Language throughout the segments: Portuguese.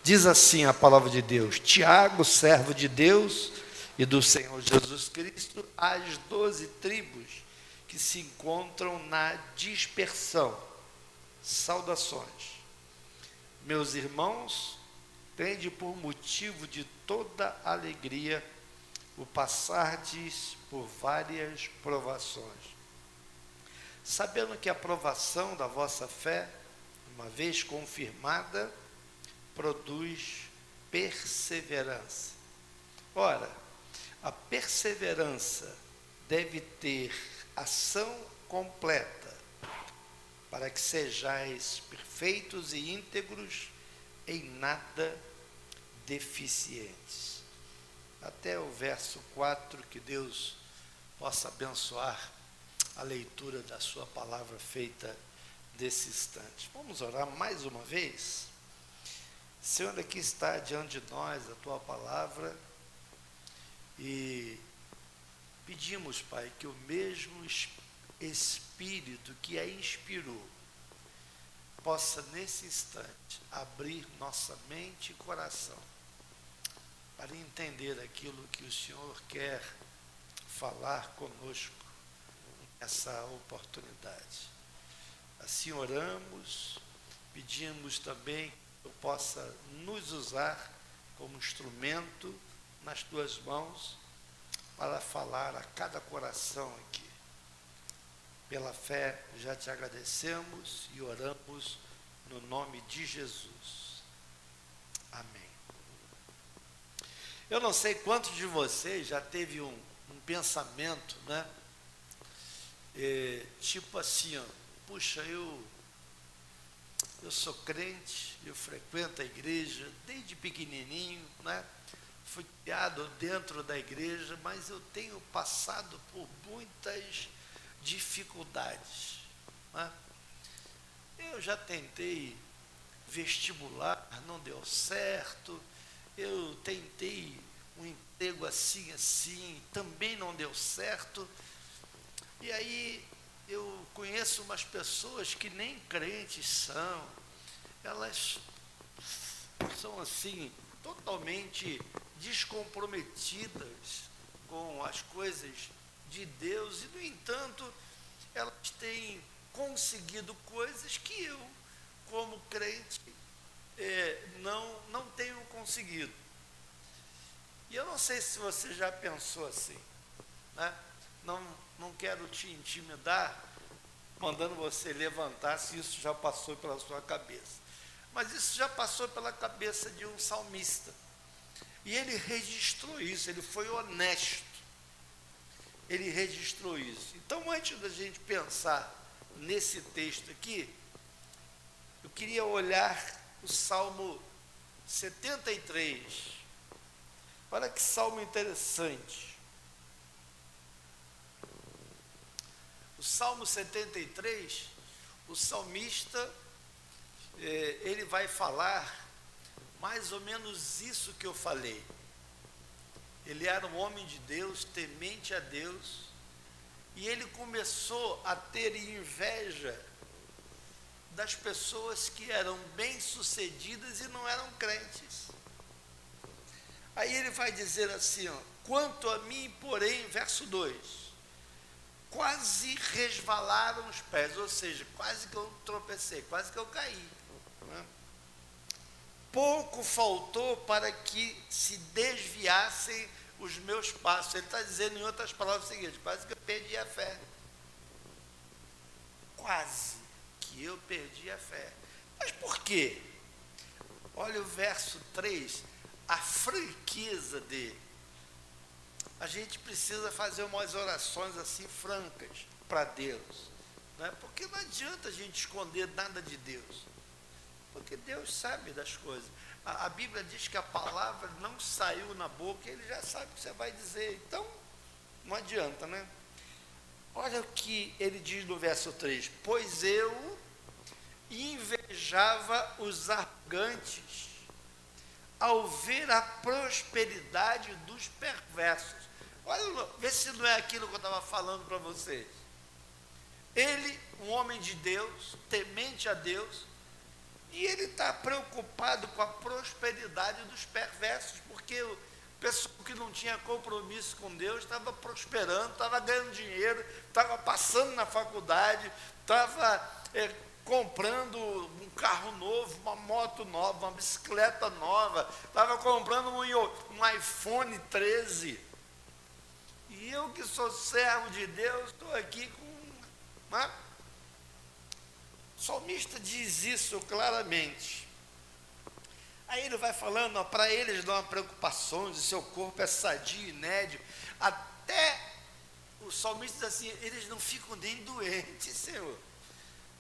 Diz assim a palavra de Deus: Tiago, servo de Deus e do Senhor Jesus Cristo, às 12 tribos que se encontram na dispersão. Saudações. Meus irmãos, tende por motivo de toda alegria o passardes por várias provações, sabendo que a provação da vossa fé, uma vez confirmada, produz perseverança. Ora, a perseverança deve ter ação completa, para que sejais perfeitos e íntegros, em nada deficientes. Até o verso 4, que Deus possa abençoar a leitura da sua palavra feita nesse instante. Vamos orar mais uma vez? Senhor, aqui está diante de nós a tua palavra e pedimos, Pai, que o mesmo Espírito que a inspirou possa nesse instante abrir nossa mente e coração para entender aquilo que o Senhor quer falar conosco nessa oportunidade. Assim oramos, pedimos também que tu possa nos usar como instrumento nas tuas mãos para falar a cada coração aqui. Pela fé já te agradecemos e oramos no nome de Jesus. Amém. Eu não sei quantos de vocês já teve um pensamento, né? Tipo assim, ó, puxa, eu sou crente, eu frequento a igreja desde pequenininho, né? Fui criado dentro da igreja, mas eu tenho passado por muitas dificuldades, né? Eu já tentei vestibular, não deu certo. Eu tentei um emprego assim, também não deu certo. E aí eu conheço umas pessoas que nem crentes são, elas são assim, totalmente descomprometidas com as coisas de Deus, e no entanto, elas têm conseguido coisas que eu, como crente, não tenho conseguido. E eu não sei se você já pensou assim, né? Não quero te intimidar, mandando você levantar, se isso já passou pela sua cabeça. Mas isso já passou pela cabeça de um salmista. E ele registrou isso, ele foi honesto. Ele registrou isso. Então, antes da gente pensar nesse texto aqui, eu queria olhar o Salmo 73. Olha que salmo interessante. O Salmo 73, o salmista, ele vai falar mais ou menos isso que eu falei. Ele era um homem de Deus, temente a Deus, e ele começou a ter inveja das pessoas que eram bem-sucedidas e não eram crentes. Aí ele vai dizer assim, ó, quanto a mim, porém, verso 2, quase resvalaram os pés, ou seja, quase que eu tropecei, quase que eu caí, né? Pouco faltou para que se desviassem os meus passos. Ele está dizendo em outras palavras o seguinte, quase que eu perdi a fé. Quase que eu perdi a fé. Mas por quê? Olha o verso 3, a franqueza dele. A gente precisa fazer umas orações assim francas para Deus, né? Porque não adianta a gente esconder nada de Deus, porque Deus sabe das coisas. A Bíblia diz que a palavra não saiu na boca, Ele já sabe o que você vai dizer, então não adianta, né? Olha o que ele diz no verso 3, pois eu invejava os arrogantes ao ver a prosperidade dos perversos. Olha, vê se não é aquilo que eu estava falando para vocês. Ele, um homem de Deus, temente a Deus, e ele está está preocupado com a prosperidade dos perversos, porque o pessoal que não tinha compromisso com Deus estava prosperando, estava ganhando dinheiro, estava passando na faculdade, estava comprando um carro novo, uma moto nova, uma bicicleta nova, estava comprando um iPhone 13. E eu que sou servo de Deus, estou aqui com... Né? O salmista diz isso claramente. Aí ele vai falando, para eles não há preocupações, o seu corpo é sadio e nédio. Até o salmista diz assim, eles não ficam nem doentes, Senhor.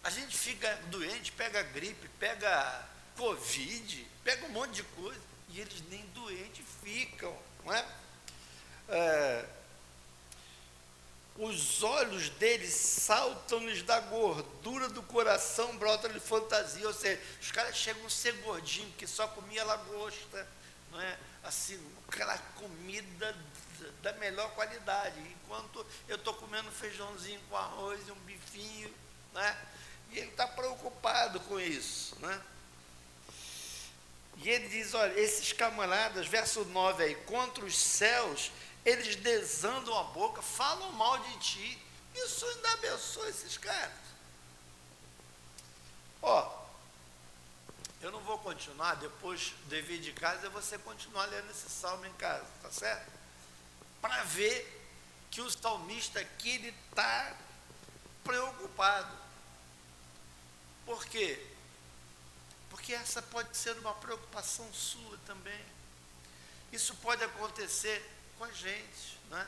A gente fica doente, pega gripe, pega Covid, pega um monte de coisa, e eles nem doentes ficam, não é? Os olhos deles saltam-lhes da gordura do coração, brota-lhe fantasia, ou seja, os caras chegam a ser gordinhos, porque só comia lagosta, não é? Assim, aquela comida da melhor qualidade, enquanto eu estou comendo feijãozinho com arroz e um bifinho, né? E ele está preocupado com isso, né? E ele diz, olha, esses camaradas, verso 9 aí, contra os céus, eles desandam a boca, falam mal de ti. Isso ainda abençoa esses caras. Eu não vou continuar, depois do dever de casa, é você continuar lendo esse salmo em casa, tá certo? Para ver que o salmista aqui, ele está preocupado. Por quê? Porque essa pode ser uma preocupação sua também. Isso pode acontecer com a gente, né?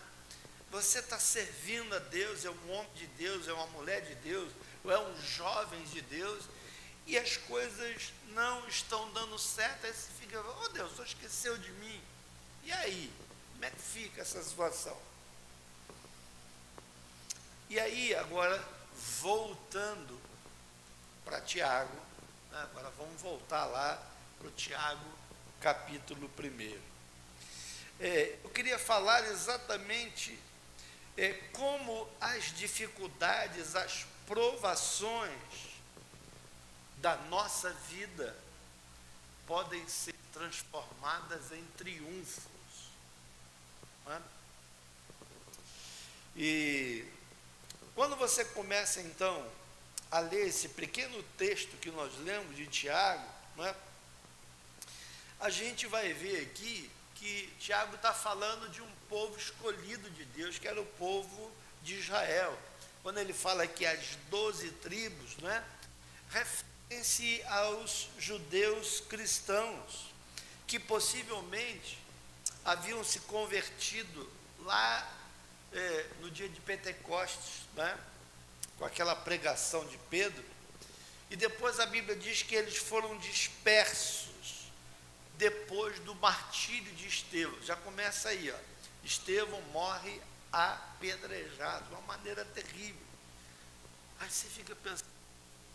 Você está servindo a Deus, é um homem de Deus, é uma mulher de Deus, ou é um jovem de Deus, e as coisas não estão dando certo, aí você fica, Deus, só esqueceu de mim. E aí? Como é que fica essa situação? E aí, agora, voltando para Tiago, né? Agora vamos voltar lá para o Tiago, capítulo 1. Eu queria falar exatamente como as dificuldades, as provações da nossa vida podem ser transformadas em triunfos. Não é? E quando você começa então a ler esse pequeno texto que nós lemos de Tiago, não é? A gente vai ver aqui que Tiago está falando de um povo escolhido de Deus, que era o povo de Israel. Quando ele fala que as 12 tribos, não é? Refere-se aos judeus cristãos, que possivelmente haviam se convertido lá no dia de Pentecostes, não é? Com aquela pregação de Pedro, e depois a Bíblia diz que eles foram dispersos depois do martírio de Estevão. Já começa aí, ó. Estevão morre apedrejado, de uma maneira terrível. Aí você fica pensando,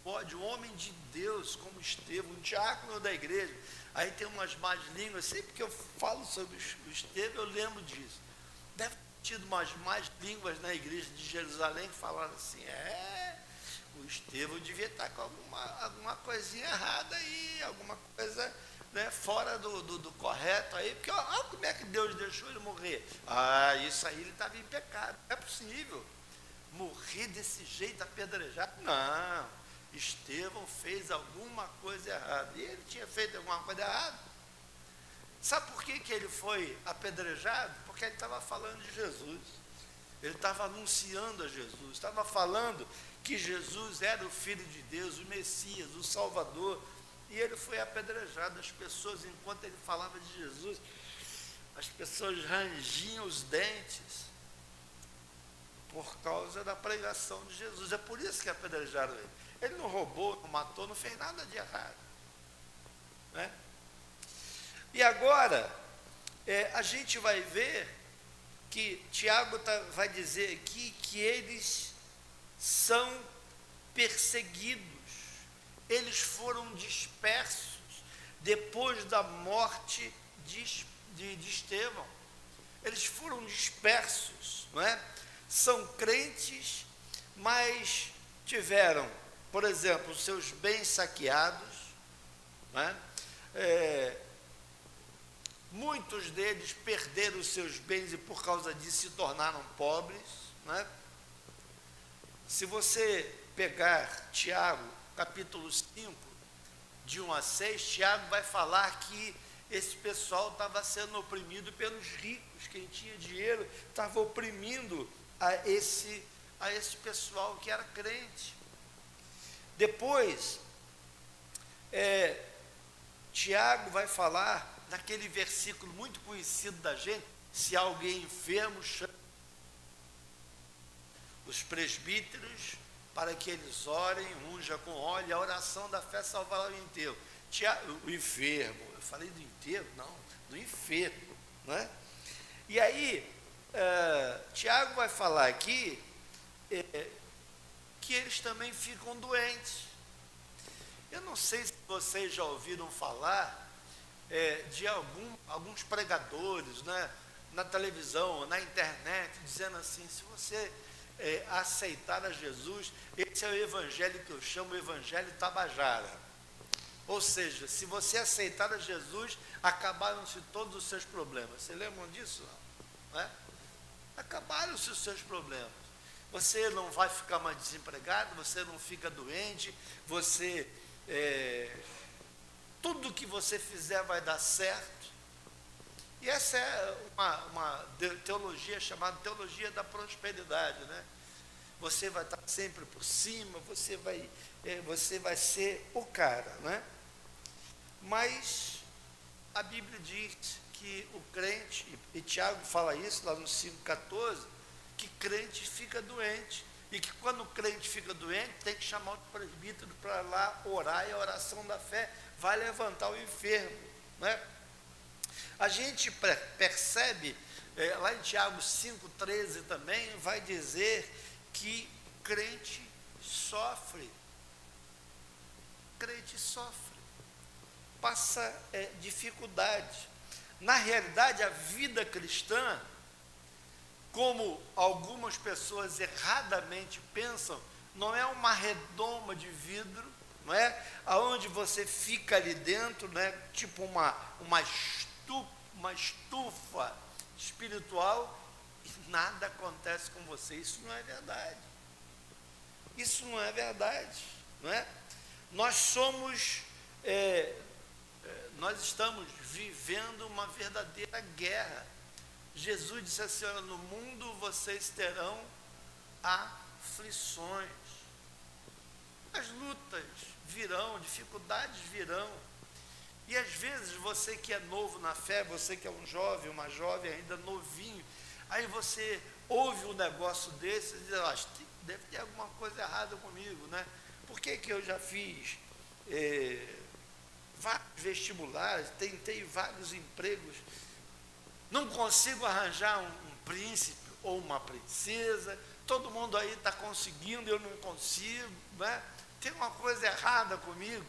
pode, um homem de Deus como Estevão, um diácono da igreja, aí tem umas más línguas, sempre que eu falo sobre o Estevão, eu lembro disso. Deve ter tido umas más línguas na igreja de Jerusalém que falaram assim, o Estevão devia estar com alguma coisinha errada aí, alguma coisa, né, fora do correto aí, porque olha como é que Deus deixou ele morrer. Isso aí ele estava em pecado, não é possível morrer desse jeito apedrejado. Não, Estevão fez alguma coisa errada, e ele tinha feito alguma coisa errada. Sabe por que ele foi apedrejado? Porque ele estava falando de Jesus, ele estava anunciando a Jesus, estava falando que Jesus era o Filho de Deus, o Messias, o Salvador, e ele foi apedrejado. As pessoas, enquanto ele falava de Jesus, as pessoas rangiam os dentes por causa da pregação de Jesus. É por isso que apedrejaram ele. Ele não roubou, não matou, não fez nada de errado, né? E agora, a gente vai ver que Tiago vai dizer aqui que eles são perseguidos, eles foram dispersos depois da morte de Estevão. Eles foram dispersos, não é? São crentes, mas tiveram, por exemplo, seus bens saqueados, né? Muitos deles perderam os seus bens e por causa disso se tornaram pobres, né? Se você pegar Tiago, capítulo 5, de 1 a 6, Tiago vai falar que esse pessoal estava sendo oprimido pelos ricos, quem tinha dinheiro estava oprimindo a esse pessoal que era crente. Depois, Tiago vai falar naquele versículo muito conhecido da gente: se alguém enfermo, chama os presbíteros para que eles orem, unja com óleo, a oração da fé salvará o enterro. O enfermo, eu falei do enterro? Não, do enfermo, né? E aí, Tiago vai falar aqui que eles também ficam doentes. Eu não sei se vocês já ouviram falar de alguns pregadores, né, na televisão, na internet, dizendo assim: se você aceitar a Jesus, esse é o evangelho que eu chamo o evangelho tabajara. Ou seja, se você aceitar a Jesus, acabaram-se todos os seus problemas. Vocês lembram disso? Não é? Acabaram-se os seus problemas. Você não vai ficar mais desempregado, você não fica doente, tudo que você fizer vai dar certo. E essa é uma teologia chamada teologia da prosperidade, né? Você vai estar sempre por cima, você vai ser o cara, né? Mas a Bíblia diz que o crente, e Tiago fala isso lá no 5,14, que crente fica doente, e que quando o crente fica doente, tem que chamar o presbítero para lá orar, e a oração da fé vai levantar o enfermo, né? A gente percebe, lá em Tiago 5,13 também, vai dizer que crente sofre, passa dificuldade. Na realidade, a vida cristã, como algumas pessoas erradamente pensam, não é uma redoma de vidro, não é? Aonde você fica ali dentro, né? Tipo uma estufa espiritual, e nada acontece com você. Isso não é verdade. Isso não é verdade, não é? Nós estamos vivendo uma verdadeira guerra. Jesus disse assim: olha, no mundo vocês terão aflições. As lutas virão, dificuldades virão. E às vezes você que é novo na fé, você que é um jovem, uma jovem ainda novinho, aí você ouve um negócio desse e diz: deve ter alguma coisa errada comigo, né? Por que eu já fiz vários vestibulares, tentei vários empregos, não consigo arranjar um príncipe ou uma princesa, todo mundo aí está conseguindo, eu não consigo, né? Tem uma coisa errada comigo.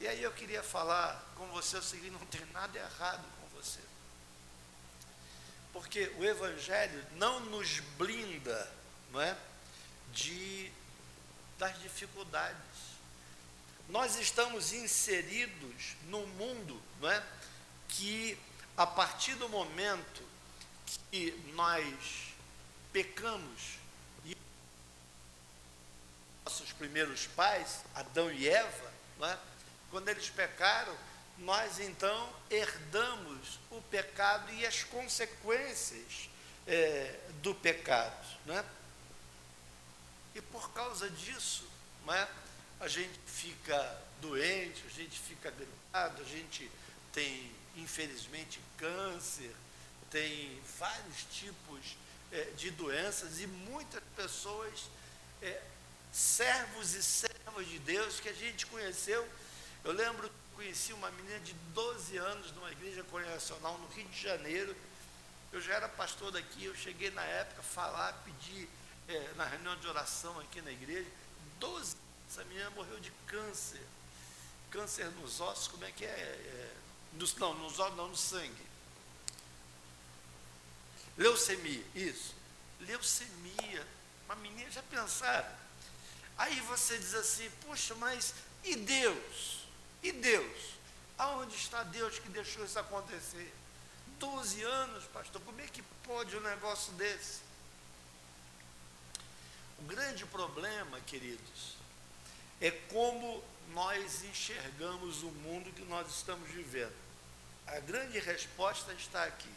E aí eu queria falar com você o seguinte: não tem nada errado com você. Porque o Evangelho não nos blinda, não é, das dificuldades. Nós estamos inseridos num mundo, não é, que a partir do momento que nós pecamos, e nossos primeiros pais, Adão e Eva, não é, quando eles pecaram, nós então herdamos o pecado e as consequências do pecado, né? E por causa disso, né, a gente fica doente, a gente fica gripado, a gente tem, infelizmente, câncer, tem vários tipos de doenças, e muitas pessoas, servos e servas de Deus que a gente conheceu. Eu lembro que conheci uma menina de 12 anos numa igreja congregacional no Rio de Janeiro. Eu já era pastor daqui, eu cheguei na época a pedir na reunião de oração aqui na igreja. 12, essa menina morreu de câncer. Câncer nos ossos, como é que é? Nos ossos não, no sangue. Leucemia, isso. Leucemia. Uma menina, já pensaram? Aí você diz assim, puxa, mas e Deus? E Deus? Aonde está Deus que deixou isso acontecer? 12 anos, pastor, como é que pode um negócio desse? O grande problema, queridos, é como nós enxergamos o mundo que nós estamos vivendo. A grande resposta está aqui.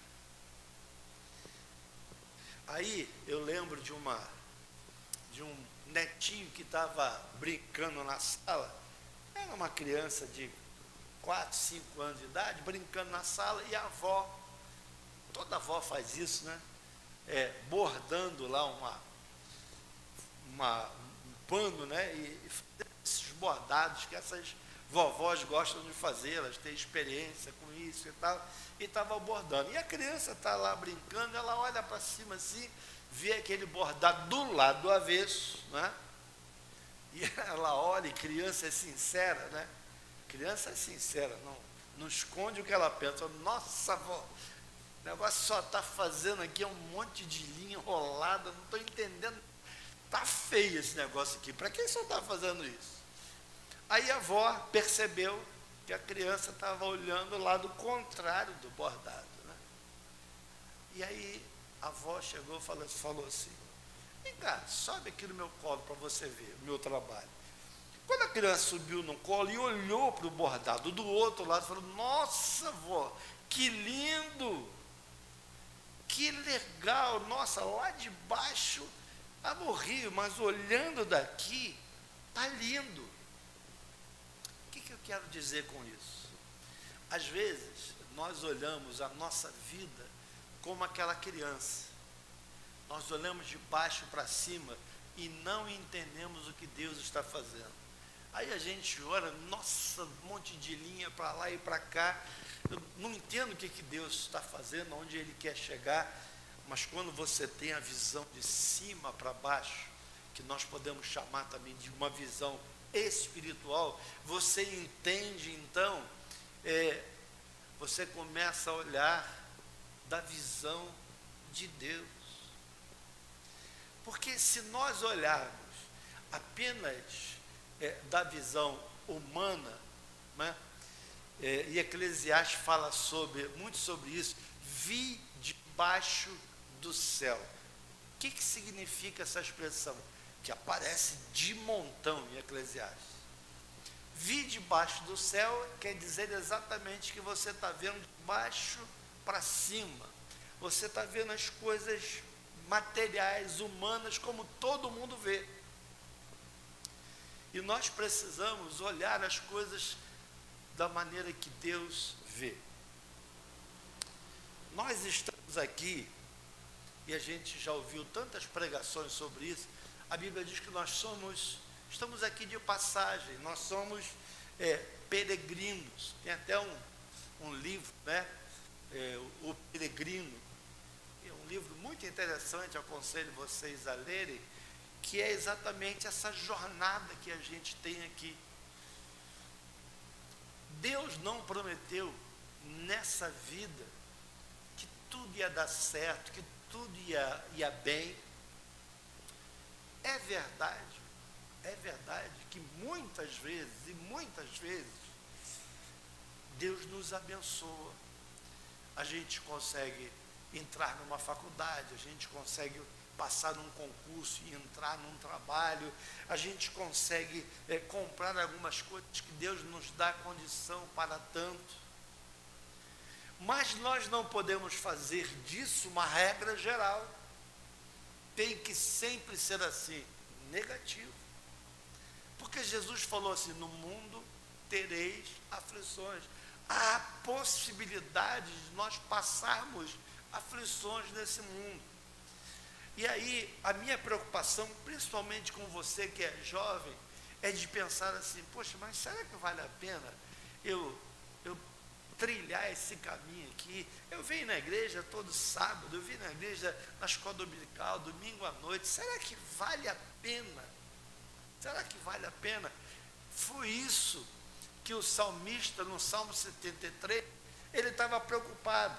Aí eu lembro de um netinho que estava brincando na sala. Era uma criança de 4, 5 anos de idade, brincando na sala, e a avó, toda avó faz isso, né? Bordando lá um pano, né? E esses bordados que essas vovós gostam de fazer, elas têm experiência com isso e tal, e estava bordando. E a criança está lá brincando, ela olha para cima assim, vê aquele bordado do lado do avesso, né? E ela olha, e criança é sincera, né? Criança é sincera, não esconde o que ela pensa. Nossa, avó, o negócio só está fazendo aqui um monte de linha enrolada, não estou entendendo. Está feio esse negócio aqui, para quem só está fazendo isso? Aí a avó percebeu que a criança estava olhando o lado contrário do bordado, né? E aí a avó chegou e falou assim, vem cá, sobe aqui no meu colo para você ver o meu trabalho. Quando a criança subiu no colo e olhou para o bordado do outro lado, falou, nossa, avó, que lindo, que legal, nossa, lá de baixo estava horrível, mas olhando daqui, está lindo. O que eu quero dizer com isso? Às vezes, nós olhamos a nossa vida como aquela criança. Nós olhamos de baixo para cima e não entendemos o que Deus está fazendo. Aí a gente ora, nossa, um monte de linha para lá e para cá. Eu não entendo o que Deus está fazendo, onde Ele quer chegar. Mas quando você tem a visão de cima para baixo, que nós podemos chamar também de uma visão espiritual, você entende então, você começa a olhar da visão de Deus. Porque se nós olharmos apenas da visão humana, né? E Eclesiastes fala muito sobre isso, vi debaixo do céu. O que significa essa expressão? Que aparece de montão em Eclesiastes. Vi debaixo do céu quer dizer exatamente que você está vendo de baixo para cima. Você está vendo as coisas materiais, humanas, como todo mundo vê. E nós precisamos olhar as coisas da maneira que Deus vê. Nós estamos aqui, e a gente já ouviu tantas pregações sobre isso, a Bíblia diz que estamos aqui de passagem, nós somos peregrinos. Tem até um livro, né? O Peregrino, é um livro muito interessante, aconselho vocês a lerem, que é exatamente essa jornada que a gente tem aqui. Deus não prometeu nessa vida que tudo ia dar certo, que tudo ia bem. É verdade que muitas vezes, Deus nos abençoa. A gente consegue entrar numa faculdade, a gente consegue passar num concurso e entrar num trabalho, a gente consegue comprar algumas coisas que Deus nos dá condição para tanto. Mas nós não podemos fazer disso uma regra geral. Tem que sempre ser assim, negativo. Porque Jesus falou assim, no mundo tereis aflições. Há possibilidade de nós passarmos aflições nesse mundo. E aí, a minha preocupação, principalmente com você que é jovem, é de pensar assim, poxa, mas será que vale a pena eu trilhar esse caminho aqui? Eu venho na igreja todo sábado, eu venho na igreja na escola dominical, domingo à noite, será que vale a pena? Será que vale a pena? Foi isso que o salmista, no Salmo 73, ele estava preocupado.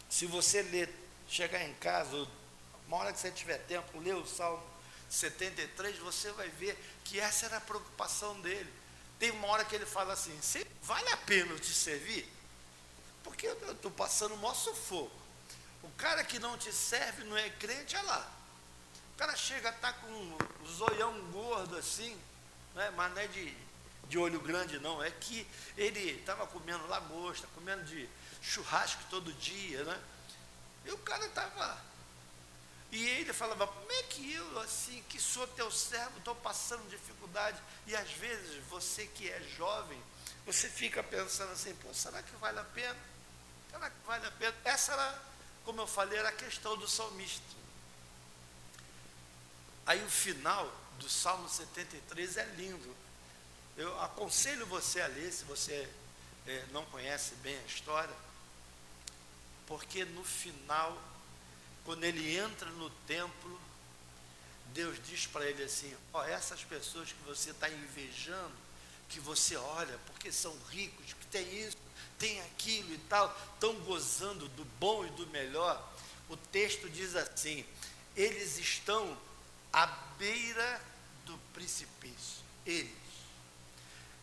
Se você ler, chegar em casa, uma hora que você tiver tempo, lê o Salmo 73, você vai ver que essa era a preocupação dele. Tem uma hora que ele fala assim, vale a pena eu te servir? Porque eu estou passando o maior sufoco. O cara que não te serve não é crente, olha lá. O cara chega a estar com um zoião gordo assim, né? Mas não é de olho grande não, é que ele estava comendo lagosta, comendo de churrasco todo dia, né? E o cara estava... E ele falava, como é que eu, assim, que sou teu servo, estou passando dificuldade? E às vezes, você que é jovem, você fica pensando assim, pô, será que vale a pena? Será que vale a pena? Essa era, como eu falei, era a questão do salmista. Aí o final do Salmo 73 é lindo. Eu aconselho você a ler, se você não conhece bem a história, porque no final, quando ele entra no templo, Deus diz para ele assim, ó, essas pessoas que você está invejando, que você olha, porque são ricos, que tem isso, tem aquilo e tal, estão gozando do bom e do melhor, o texto diz assim, eles estão à beira do precipício, eles,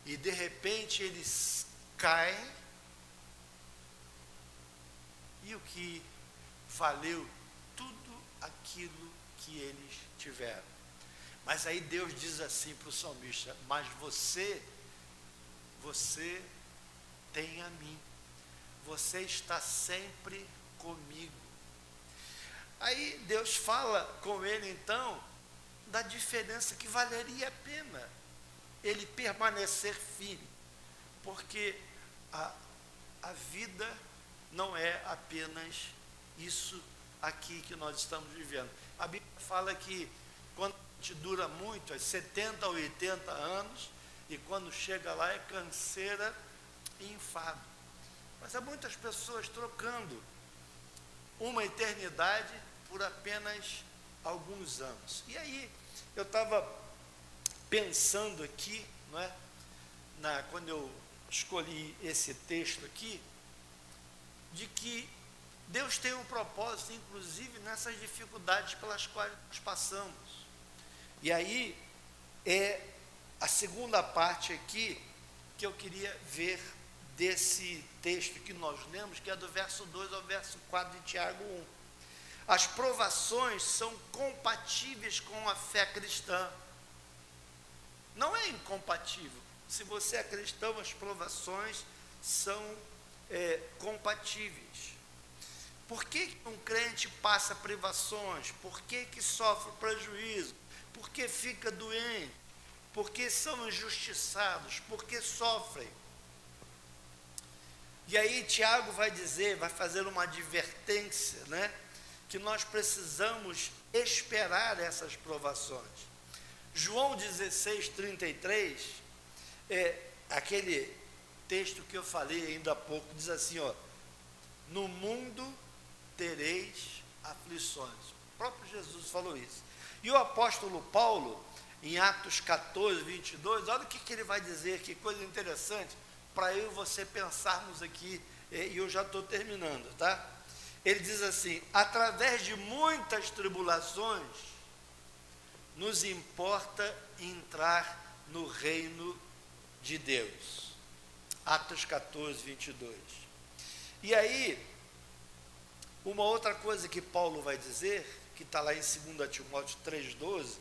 e de repente eles caem, e o que valeu tudo aquilo que eles tiveram. Mas aí Deus diz assim para o salmista, mas você tem a mim, você está sempre comigo. Aí Deus fala com ele então, da diferença que valeria a pena ele permanecer firme, porque a vida não é apenas isso aqui que nós estamos vivendo. A Bíblia fala que quando a gente dura muito, é 70 ou 80 anos, e quando chega lá é canseira e enfado. Mas há muitas pessoas trocando uma eternidade por apenas alguns anos. E aí, eu estava pensando aqui, não é? Quando eu escolhi esse texto aqui, de que Deus tem um propósito, inclusive, nessas dificuldades pelas quais nós passamos. E aí, é a segunda parte aqui, que eu queria ver desse texto que nós lemos, que é do verso 2 ao verso 4 de Tiago 1. As provações são compatíveis com a fé cristã. Não é incompatível. Se você é cristão, as provações são compatíveis. Por que um crente passa privações? Por que sofre prejuízo? Por que fica doente? Por que são injustiçados? Por que sofrem? E aí Tiago vai dizer, vai fazer uma advertência, né? Que nós precisamos esperar essas provações. João 16:33, aquele texto que eu falei ainda há pouco, diz assim, ó, no mundo tereis aflições. O próprio Jesus falou isso. E o apóstolo Paulo, em Atos 14:22, olha o que ele vai dizer, que coisa interessante, para eu e você pensarmos aqui, e eu já estou terminando, tá? Ele diz assim, através de muitas tribulações, nos importa entrar no reino de Deus. Atos 14:22. E aí, uma outra coisa que Paulo vai dizer, que está lá em 2 Timóteo 3:12,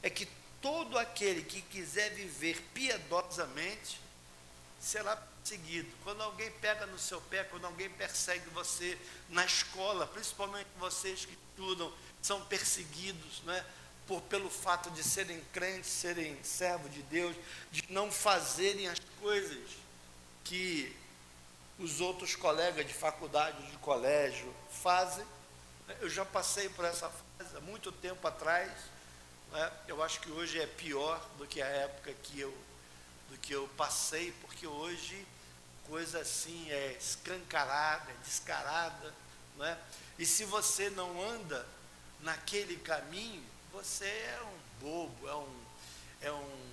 é que todo aquele que quiser viver piedosamente, será perseguido. Quando alguém pega no seu pé, quando alguém persegue você na escola, principalmente vocês que estudam, são perseguidos, né? Pelo fato de serem crentes, serem servos de Deus, de não fazerem as coisas que os outros colegas de faculdade, de colégio fazem. Eu já passei por essa fase há muito tempo atrás, né? Eu acho que hoje é pior do que a época que eu passei, porque hoje coisa assim é escancarada, é descarada, não é? E se você não anda naquele caminho, você é um bobo, é um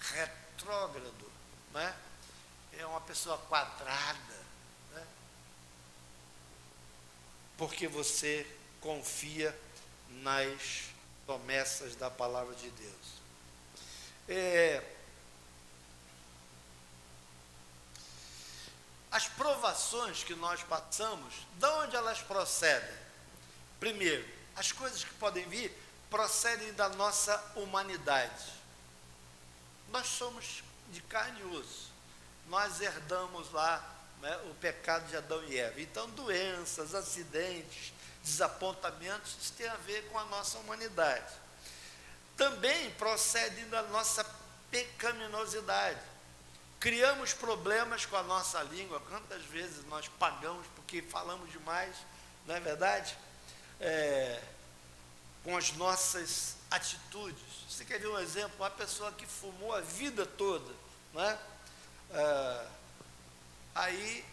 retrógrado, né? É uma pessoa quadrada, né? Porque você confia nas promessas da palavra de Deus. As provações que nós passamos, de onde elas procedem? Primeiro, as coisas que podem vir procedem da nossa humanidade. Nós somos de carne e osso. Nós herdamos lá, né, o pecado de Adão e Eva. Então, doenças, acidentes, desapontamentos, isso tem a ver com a nossa humanidade. Também procedem da nossa pecaminosidade. Criamos problemas com a nossa língua. Quantas vezes nós pagamos porque falamos demais, não é verdade? Com as nossas atitudes. Você quer ver um exemplo? Uma pessoa que fumou a vida toda, não é? Aí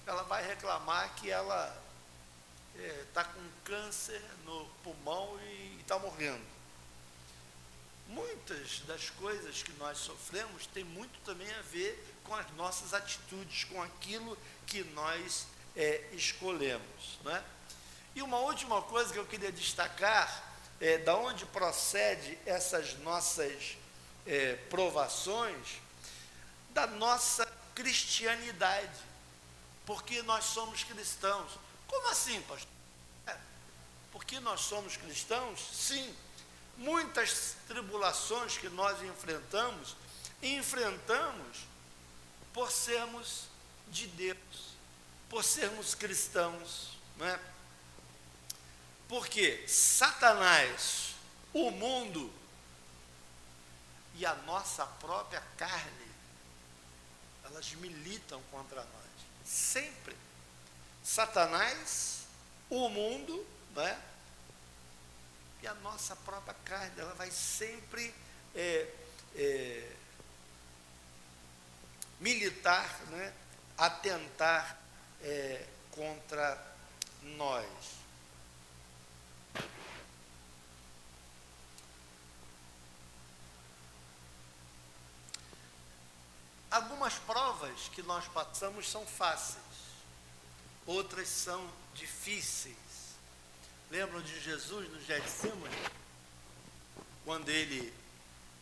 ela vai reclamar que ela está com câncer no pulmão e está morrendo. Muitas das coisas que nós sofremos tem muito também a ver com as nossas atitudes, com aquilo que nós escolhemos, não é? E uma última coisa que eu queria destacar da onde procede essas nossas provações, da nossa cristianidade, porque nós somos cristãos. Como assim, pastor? Porque nós somos cristãos? Sim. Muitas tribulações que nós enfrentamos por sermos de Deus, por sermos cristãos, não é? Porque Satanás, o mundo e a nossa própria carne, elas militam contra nós, sempre. Satanás, o mundo, não é? E a nossa própria carne, ela vai sempre militar, né? Atentar contra nós. Algumas provas que nós passamos são fáceis, outras são difíceis. Lembram de Jesus no Getsemane? Quando ele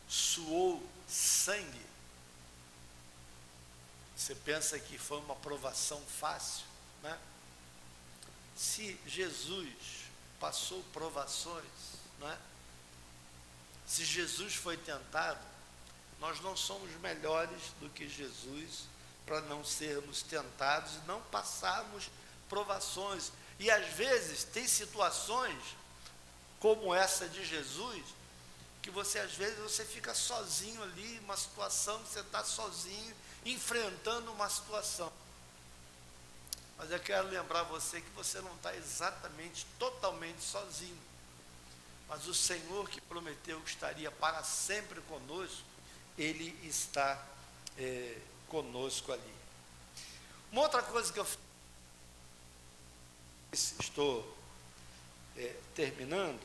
suou sangue? Você pensa que foi uma provação fácil, né? Se Jesus passou provações, né? Se Jesus foi tentado, nós não somos melhores do que Jesus para não sermos tentados e não passarmos provações. E às vezes tem situações como essa de Jesus, que às vezes você fica sozinho ali, uma situação que você está sozinho, enfrentando uma situação. Mas eu quero lembrar você que você não está exatamente, totalmente sozinho. Mas o Senhor que prometeu que estaria para sempre conosco, Ele está conosco ali. Uma outra coisa que eu estou terminando,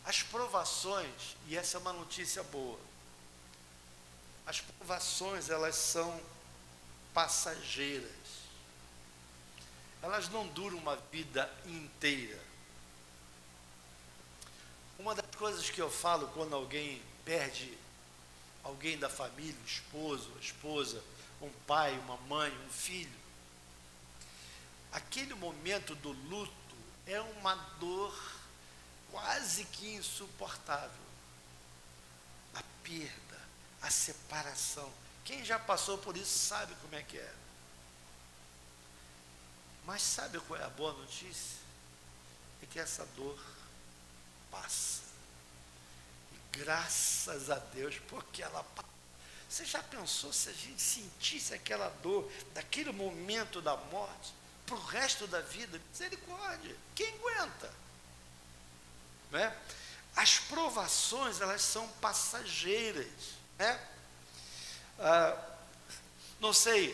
as provações, e essa é uma notícia boa, as provações, elas são passageiras, elas não duram uma vida inteira. Uma das coisas que eu falo quando alguém perde alguém da família, um esposo, a esposa, um pai, uma mãe, um filho, aquele momento do luto é uma dor quase que insuportável. A perda, a separação. Quem já passou por isso sabe como é que é. Mas sabe qual é a boa notícia? É que essa dor passa. E graças a Deus, porque ela passa. Você já pensou se a gente sentisse aquela dor daquele momento da morte para o resto da vida? Misericórdia, quem aguenta? Né? As provações, elas são passageiras, né? Não sei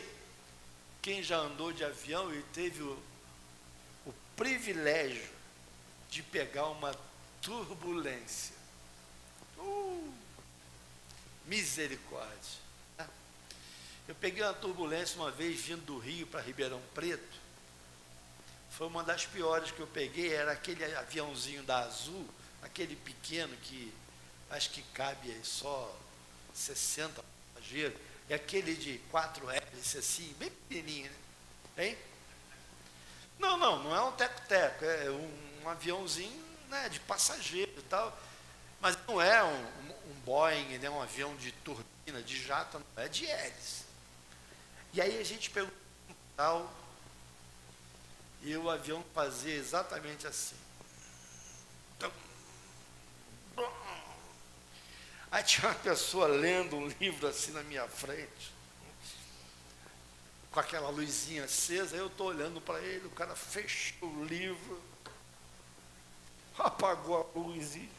quem já andou de avião e teve o privilégio de pegar uma turbulência. Misericórdia. Eu peguei uma turbulência uma vez vindo do Rio para Ribeirão Preto. Foi uma das piores que eu peguei, era aquele aviãozinho da Azul, aquele pequeno que acho que cabe aí só 60 passageiros, e aquele de 4 hélices assim, bem pequenininho, né? Hein? Não é um teco-teco, é um aviãozinho, né, de passageiro e tal, mas não é um Boeing, né, um avião de turbina, de jato, não, é de hélice. E aí a gente pegou um tal, e o avião fazia exatamente assim. Aí tinha uma pessoa lendo um livro assim na minha frente, com aquela luzinha acesa, eu estou olhando para ele, o cara fechou o livro, apagou a luz e,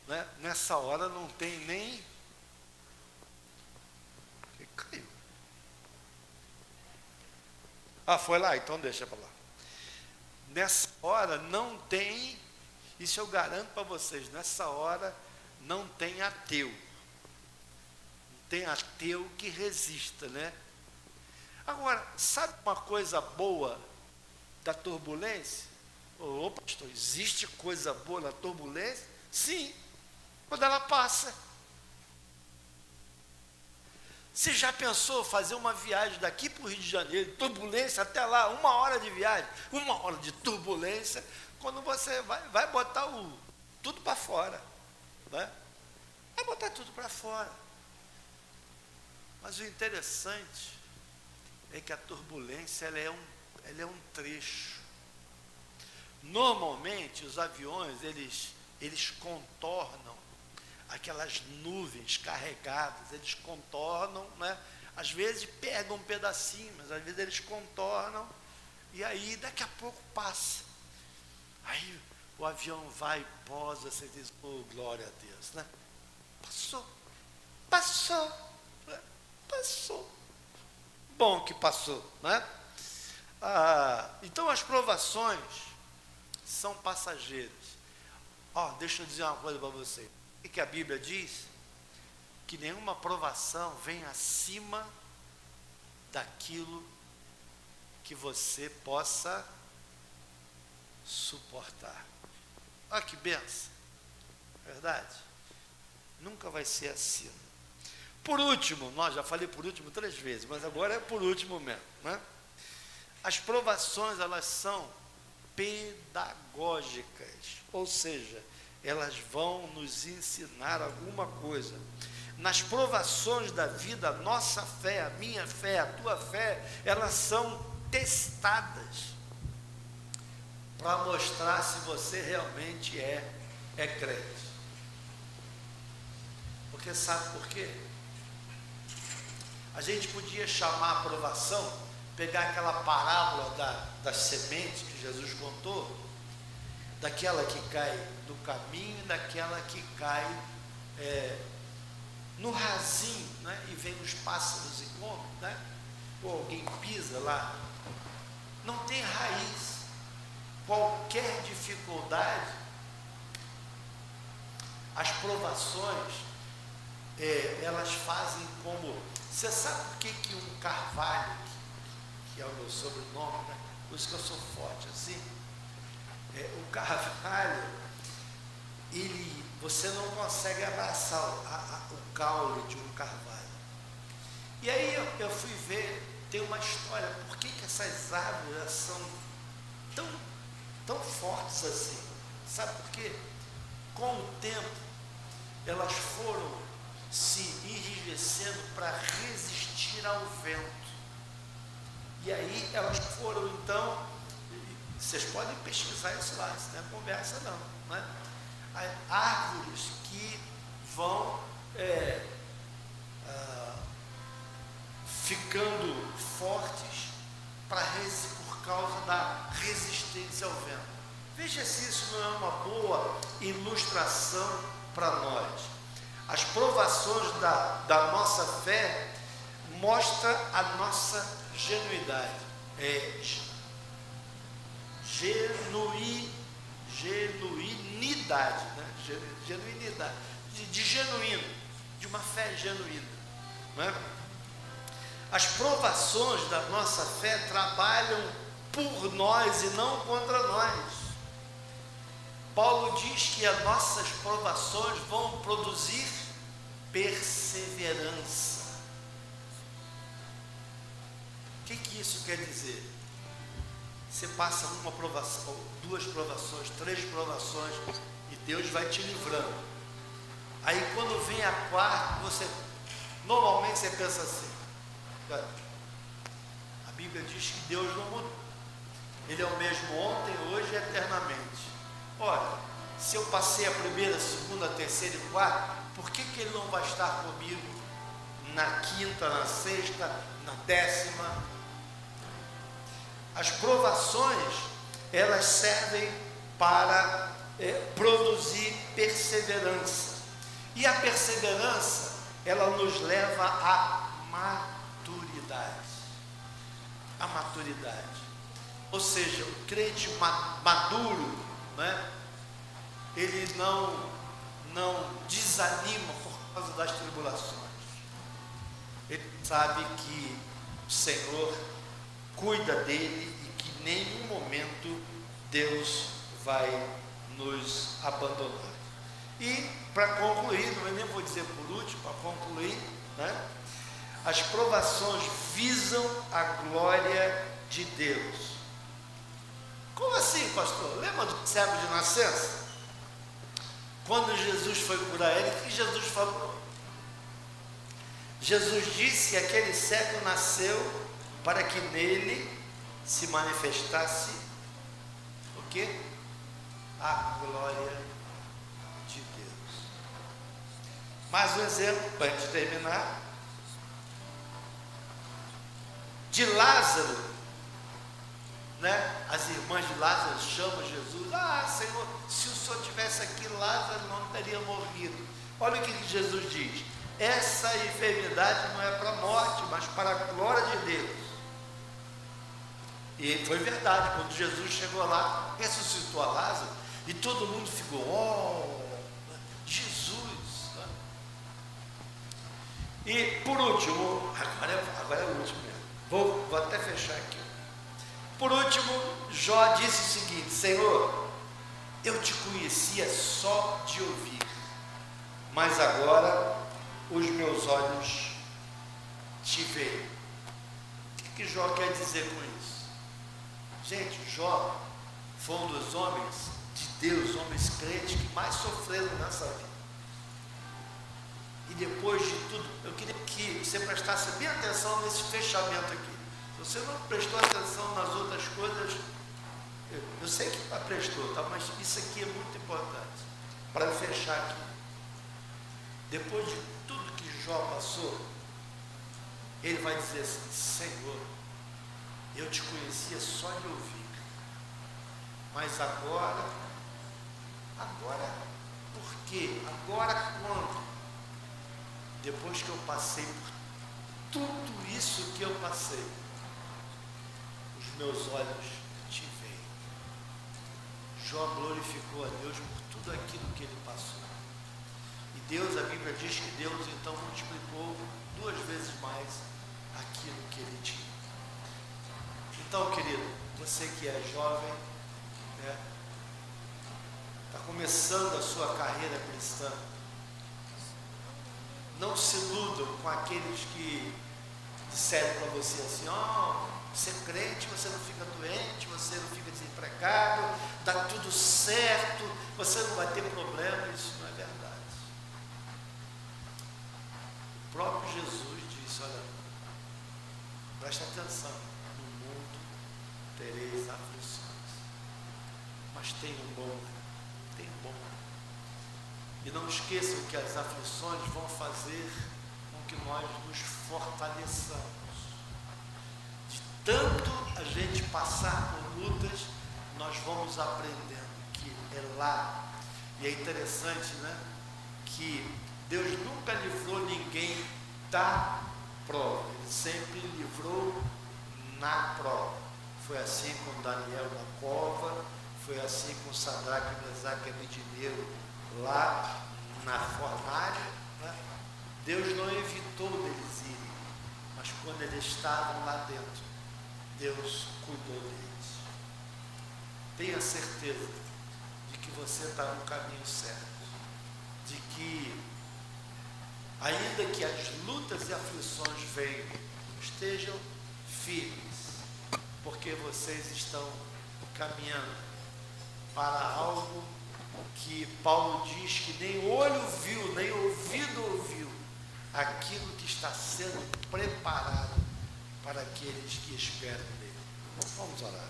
né, nessa hora não tem nem... E caiu. Ah, foi lá? Então deixa para lá. Nessa hora não tem, isso eu garanto para vocês, nessa hora não tem ateu. Não tem ateu que resista, né? Agora, sabe uma coisa boa da turbulência? Ô, pastor, existe coisa boa na turbulência? Sim, quando ela passa. Você já pensou fazer uma viagem daqui para o Rio de Janeiro, turbulência até lá, 1 hora de viagem, 1 hora de turbulência, quando você vai botar tudo para fora, né? Vai botar tudo para fora. Mas o interessante é que a turbulência ela é um trecho. Normalmente os aviões eles contornam aquelas nuvens carregadas, eles contornam, né? Às vezes pegam um pedacinho, mas às vezes eles contornam, e aí daqui a pouco passa. Aí o avião vai, posa, você diz, oh, glória a Deus, né? Passou. Bom que passou, né? Então as provações são passageiras. Deixa eu dizer uma coisa para você. O que a Bíblia diz? Que nenhuma provação vem acima daquilo que você possa suportar. Olha que benção, verdade? Nunca vai ser acima. Por último, já falei por último 3 vezes, mas agora é por último mesmo, né? As provações, elas são pedagógicas, ou seja, elas vão nos ensinar alguma coisa. Nas provações da vida, a nossa fé, a minha fé, a tua fé, elas são testadas para mostrar se você realmente é crente. Porque sabe por quê? A gente podia chamar a provação, pegar aquela parábola das sementes que Jesus contou, daquela que cai do caminho e daquela que cai no rasinho, né? E vem os pássaros e comem, né? Ou alguém pisa lá. Não tem raiz. Qualquer dificuldade, as provações, elas fazem como... Você sabe por que um carvalho, que é o meu sobrenome, né? Por isso que eu sou forte assim, o carvalho, você não consegue abraçar o caule de um carvalho. E aí eu fui ver, tem uma história, por que essas árvores são tão fortes assim? Sabe por quê? Com o tempo, elas foram se enrijecendo para resistir ao vento. E aí elas foram, então, vocês podem pesquisar isso lá, isso não é conversa não, né? Árvores que vão ficando fortes por causa da resistência ao vento. Veja se isso não é uma boa ilustração para nós. As provações da nossa fé mostram a nossa genuidade. Genuinidade, né? Genuinidade, de genuíno, de uma fé genuína, não é? As provações da nossa fé trabalham por nós e não contra nós. Paulo diz que as nossas provações vão produzir perseverança. O que isso quer dizer? Você passa uma provação, 2 provações, 3 provações, e Deus vai te livrando. Aí quando vem a 4ª, normalmente você pensa assim, a Bíblia diz que Deus não mudou. Ele é o mesmo ontem, hoje e eternamente. Olha, se eu passei a 1ª, 2ª, 3ª e 4ª, por que Ele não vai estar comigo na 5ª, na 6ª, na 10ª? As provações, elas servem para produzir perseverança. E a perseverança, ela nos leva à maturidade. A maturidade. Ou seja, o crente maduro, né? Ele não desanima por causa das tribulações. Ele sabe que o Senhor cuida dele e que em nenhum momento Deus vai nos abandonar. E para concluir, eu nem vou dizer por último, para concluir, né? As provações visam a glória de Deus. Como assim, pastor? Lembra do cego de nascença? Quando Jesus foi curar ele, o que Jesus falou? Jesus disse que aquele cego nasceu para que nele se manifestasse o quê? A glória de Deus. Mais um exemplo, para a gente terminar. De Lázaro, né? As irmãs de Lázaro chamam Jesus. Ah, Senhor, se o Senhor tivesse aqui, Lázaro não teria morrido. Olha o que Jesus diz. Essa enfermidade não é para a morte, mas para a glória de Deus. E foi verdade, quando Jesus chegou lá, ressuscitou a Lázaro, e todo mundo ficou, oh, Jesus. E por último, agora é o último mesmo, vou até fechar aqui. Por último, Jó disse o seguinte: Senhor, eu te conhecia só de ouvir, mas agora os meus olhos te veem. O que Jó quer dizer com isso? Gente, Jó foi um dos homens de Deus, homens crentes que mais sofreram nessa vida. E depois de tudo, eu queria que você prestasse bem atenção nesse fechamento aqui. Se você não prestou atenção nas outras coisas, eu sei que prestou, tá? Mas isso aqui é muito importante. Para fechar aqui. Depois de tudo que Jó passou, ele vai dizer assim: Senhor, eu te conhecia só de ouvir, mas agora, por quê? Agora quando? Depois que eu passei por tudo isso que eu passei, os meus olhos te veem. Jó glorificou a Deus por tudo aquilo que ele passou. E Deus, a Bíblia diz que Deus então multiplicou 2 vezes mais aquilo que ele tinha. Então, querido, você que é jovem, né, está começando a sua carreira cristã, não se iludam com aqueles que disseram para você assim: ó, você é crente, você não fica doente, você não fica desempregado, dá tudo certo, você não vai ter problema. Isso não é verdade. O próprio Jesus disse: olha, presta atenção, no mundo tereis aflições, mas tenham bom, tenham bom. E não esqueçam que as aflições vão fazer com que nós nos fortaleçamos. De tanto a gente passar por lutas, nós vamos aprendendo que é lá. E é interessante, né? Que Deus nunca livrou ninguém da prova. Ele sempre livrou na prova. Foi assim com Daniel na cova, foi assim com Sadraque, Mesaque e Abednego lá na fornalha, né? Deus não evitou deles irem, mas quando eles estavam lá dentro, Deus cuidou deles. Tenha certeza de que você está no caminho certo, de que, ainda que as lutas e aflições venham, estejam firmes, porque vocês estão caminhando para algo que Paulo diz que nem olho viu, nem ouvido ouviu, aquilo que está sendo preparado para aqueles que esperam nele. Vamos orar.